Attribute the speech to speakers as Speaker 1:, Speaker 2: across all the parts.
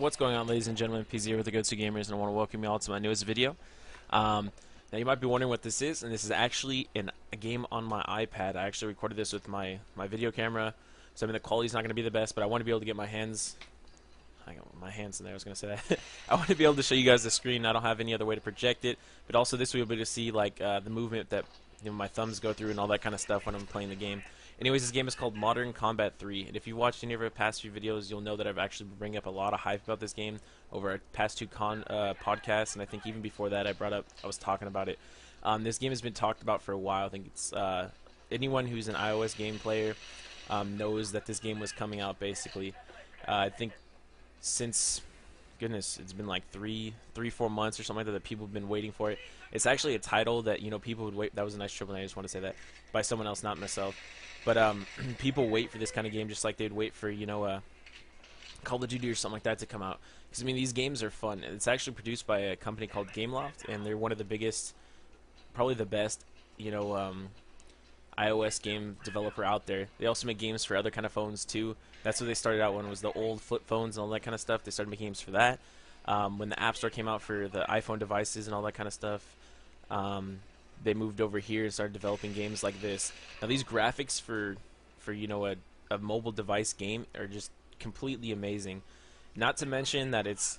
Speaker 1: What's going on, ladies and gentlemen? PZ here with the Go-To Gamers, and I want to welcome you all to my newest video. Now you might be wondering what this is, and this is actually a game on my iPad. I actually recorded this with my video camera, so I mean the quality's not going to be the best, but I want to be able to get my hands. I got my hands in there. I was going to say that. I want to be able to show you guys the screen. I don't have any other way to project it, but also this way you'll be able to see like the movement that my thumbs go through and all that kind of stuff when I'm playing the game. Anyways, this game is called Modern Combat 3, and if you've watched any of our past few videos, you'll know that I've actually been bringing up a lot of hype about this game over our past two podcasts, and I think even before that I was talking about it. This game has been talked about for a while. I think it's anyone who's an iOS game player knows that this game was coming out basically. I think since, goodness, it's been like 4 months or something like that people have been waiting for it. It's actually a title that people would wait. That was a nice triple. I just want to say that by someone else, not myself. But people wait for this kind of game just like they'd wait for Call of Duty or something like that to come out. Because I mean these games are fun. It's actually produced by a company called Gameloft, and they're one of the biggest, probably the best, iOS game developer out there. They also make games for other kind of phones too. That's what they started out when it was the old flip phones and all that kind of stuff. They started making games for that. When the App Store came out for the iPhone devices and all that kind of stuff, they moved over here and started developing games like this. Now these graphics for a mobile device game are just completely amazing. Not to mention that it's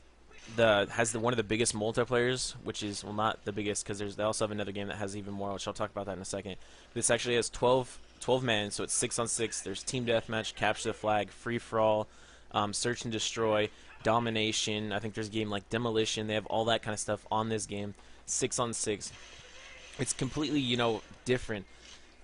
Speaker 1: one of the biggest multiplayers, which is, well, not the biggest because they also have another game that has even more, which I'll talk about that in a second. This actually has 12 man, so it's 6 on 6. There's team deathmatch, capture the flag, free for all, search and destroy, domination. I think there's a game like demolition. They have all that kind of stuff on this game. 6 on 6. It's completely different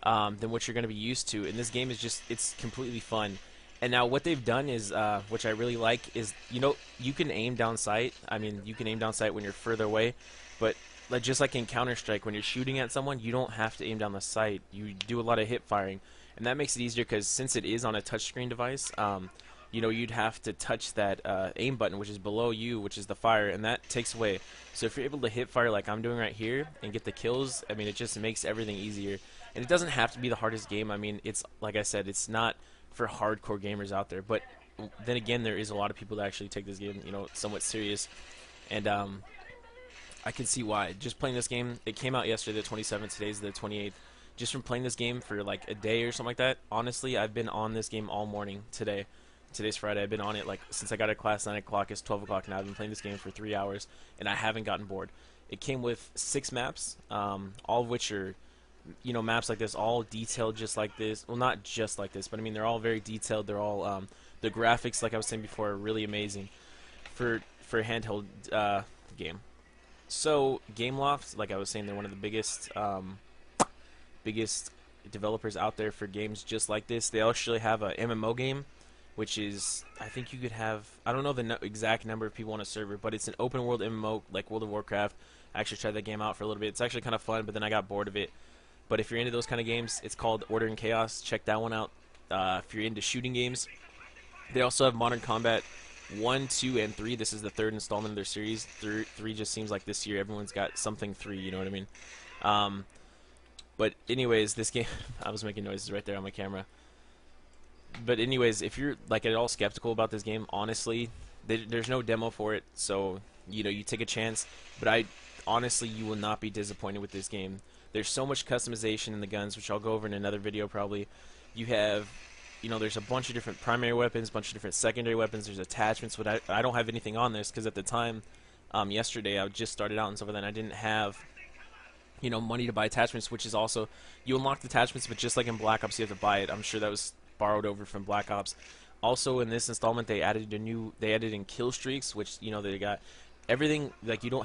Speaker 1: than what you're going to be used to, and this game is it's completely fun. And now what they've done is, which I really like, is you can aim down sight. I mean, you can aim down sight when you're further away, but just like in Counter-Strike, when you're shooting at someone, you don't have to aim down the sight. You do a lot of hip firing, and that makes it easier because since it is on a touchscreen device, you'd have to touch that aim button, which is below you, which is the fire, and that takes away. So if you're able to hip fire like I'm doing right here and get the kills, I mean, it just makes everything easier. And it doesn't have to be the hardest game. I mean, it's like I said, it's not for hardcore gamers out there. But then again, there is a lot of people that actually take this game, somewhat serious. And I can see why. Just playing this game, it came out yesterday, the 27th. Today's the 28th. Just from playing this game for like a day or something like that, honestly, I've been on this game all morning today. Today's Friday. I've been on it like since I got out of class 9 o'clock. It's 12 o'clock now. I've been playing this game for 3 hours, and I haven't gotten bored. It came with 6 maps, all of which are, maps like this, all detailed just like this. Well, not just like this, but I mean they're all very detailed. They're all the graphics, like I was saying before, are really amazing for a handheld game. So Gameloft, like I was saying, they're one of the biggest developers out there for games just like this. They actually have a MMO game, which is, I think you could have, I don't know the exact number of people on a server, but it's an open world MMO like World of Warcraft. I actually tried that game out for a little bit. It's actually kind of fun, but then I got bored of it. But if you're into those kind of games, it's called Order and Chaos. Check that one out. If you're into shooting games, they also have Modern Combat 1, 2, and 3. This is the 3rd installment of their series. 3 just seems like this year everyone's got something 3, you know what I mean? But anyways, this game, I was making noises right there on my camera. But anyways, if you're like at all skeptical about this game, honestly, there's no demo for it, so you take a chance. But honestly, you will not be disappointed with this game. There's so much customization in the guns, which I'll go over in another video probably. You have, there's a bunch of different primary weapons, a bunch of different secondary weapons. There's attachments, but I don't have anything on this because at the time, yesterday, I just started out and stuff like that, and I didn't have money to buy attachments, which is also, you unlock the attachments, but just like in Black Ops, you have to buy it. I'm sure that was borrowed over from Black Ops. Also, in this installment, they added in kill streaks, which they got everything. Like you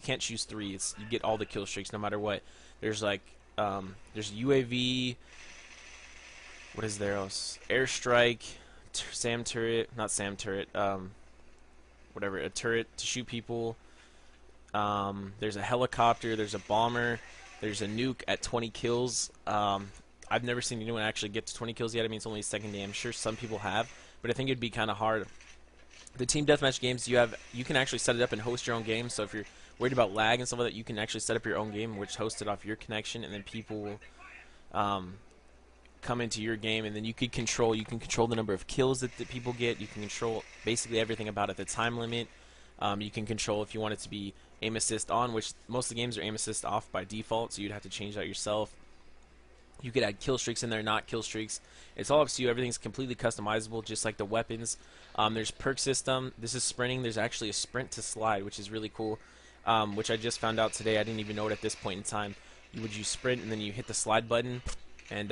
Speaker 1: can't choose 3. You get all the kill streaks no matter what. There's like there's UAV. What is there else? Airstrike, SAM turret, not SAM turret. Whatever, a turret to shoot people. There's a helicopter. There's a bomber. There's a nuke at 20 kills. I've never seen anyone actually get to 20 kills yet. I mean, it's only a second day. I'm sure some people have, but I think it'd be kind of hard. The team deathmatch games, you can actually set it up and host your own game. So if you're worried about lag and stuff like that, you can actually set up your own game, which hosts it off your connection, and then people will come into your game, and then you can control the number of kills that the people get. You can control basically everything about it, the time limit. You can control if you want it to be aim assist on, which most of the games are aim assist off by default, so you'd have to change that yourself. You could add kill streaks in there, not kill streaks. It's all up to you. Everything's completely customizable, just like the weapons. There's perk system. This is sprinting. There's actually a sprint to slide, which is really cool, which I just found out today. I didn't even know it at this point in time. You would use sprint, and then you hit the slide button, and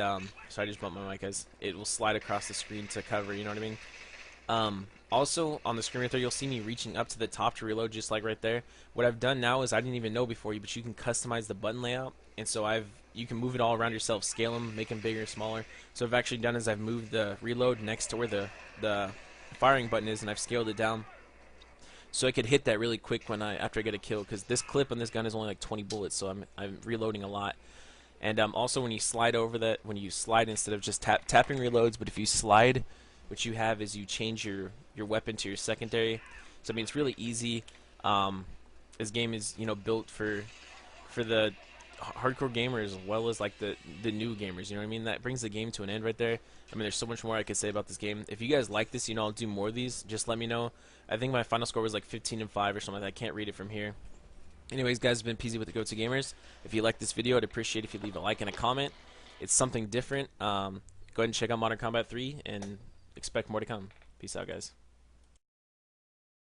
Speaker 1: so I just bumped my mic, guys. It will slide across the screen to cover, you know what I mean? Also, on the screen right there, you'll see me reaching up to the top to reload, just like right there. What I've done now is, I didn't even know before, but you can customize the button layout, and so you can move it all around yourself, scale them, make them bigger or smaller. So what I've actually done is I've moved the reload next to where the firing button is, and I've scaled it down so I could hit that really quick after I get a kill, because this clip on this gun is only like 20 bullets, so I'm reloading a lot. And also, when you slide over that, when you slide instead of just tapping reloads, but if you slide, what you have is you change your weapon to your secondary. So I mean, it's really easy. This game is, you know, built for the hardcore gamer as well as like the new gamers, you know what I mean? That brings the game to an end right there. I mean, there's so much more I could say about this game. If you guys like this, you know, I'll do more of these. Just let me know. I think my final score was like 15-5 or something like that. I can't read it from here. Anyways, guys, it's been PZ with the Go-To Gamers. If you like this video, I'd appreciate if you leave a like and a comment. It's something different. Go ahead and check out Modern Combat 3 and expect more to come. Peace out, guys.